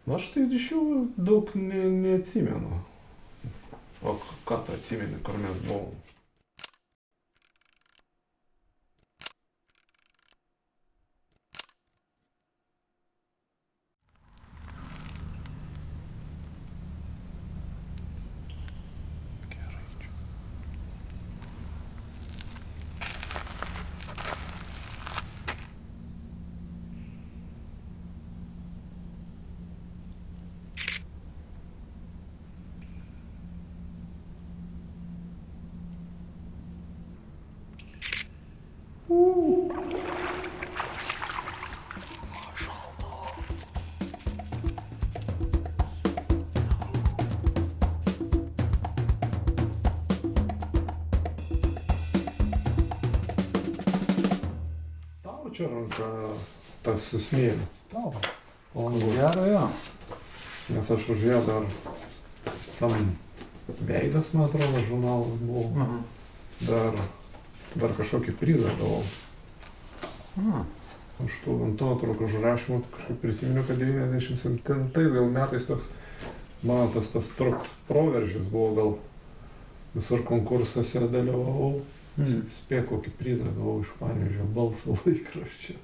Aš tai iš jų daug neatsimenu. O ką tu atsimeni, kur mes buvom? Tau čia ranka tas su smėliu. Tau. O, Gero jo. nes aš už ją dar tam veidas, man atrodo, žurnalas buvo. Dar kažkokį prizą gavau. Už tų ant nuotraukų užrašymų kažkaip prisiminiau, kad 97 gal metais toks, mano tas toks proveržis buvo, gal visur konkursuose dalyvavau. Spėk, kokį prizą gavau iš Panevėžio Balso laikraščio.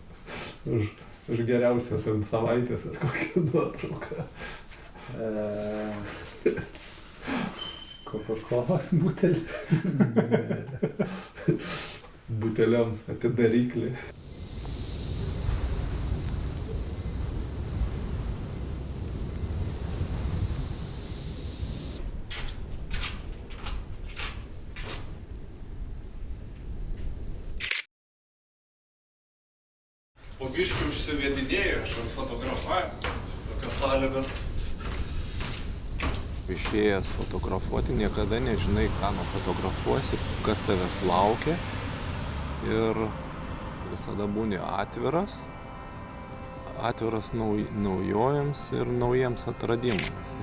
Už geriausią ten savaitės ar kokią nuotrauką. Coca-Colos butelį. Buteliams atidaryklį. Po biškį užsivedinėjau, aš fotografavau, tokias sąlygas. Išėjęs fotografuoti, niekada nežinai, ką nufotografuosi, kas tavęs laukia. Ir visada būni atviras naujojams ir naujiems atradimams.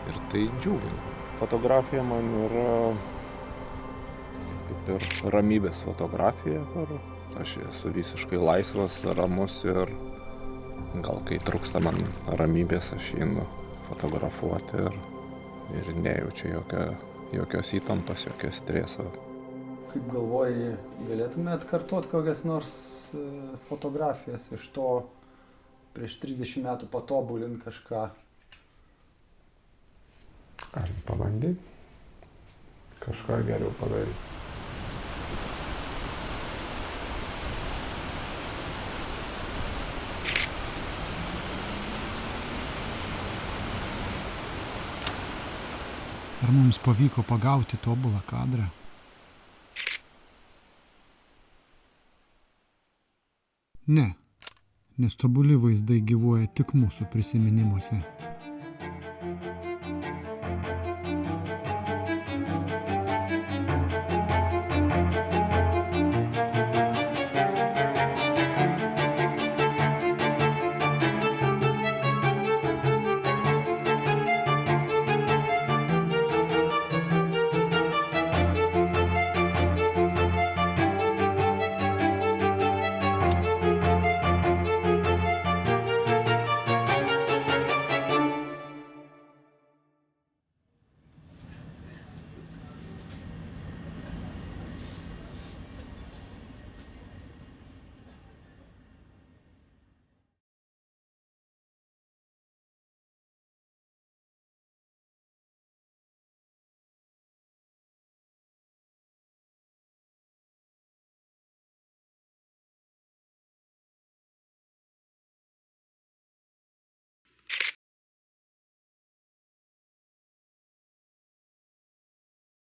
Ir tai džiugina. Fotografija man yra kaip ir ramybės fotografija, kur aš esu visiškai laisvas, ramus ir gal kai trūksta man ramybės, aš einu fotografuoti ir nejaučiu jokios įtampos, jokio streso. Kaip galvoji, galėtume atkartot kokias nors fotografijas iš to prieš 30 metų patobulint kažką? Galim pabandyti. Kažką geriau padaryti. Ar mums pavyko pagauti tobulą kadrą? Ne, nes tobuli vaizdai gyvuoja tik mūsų prisiminimuose.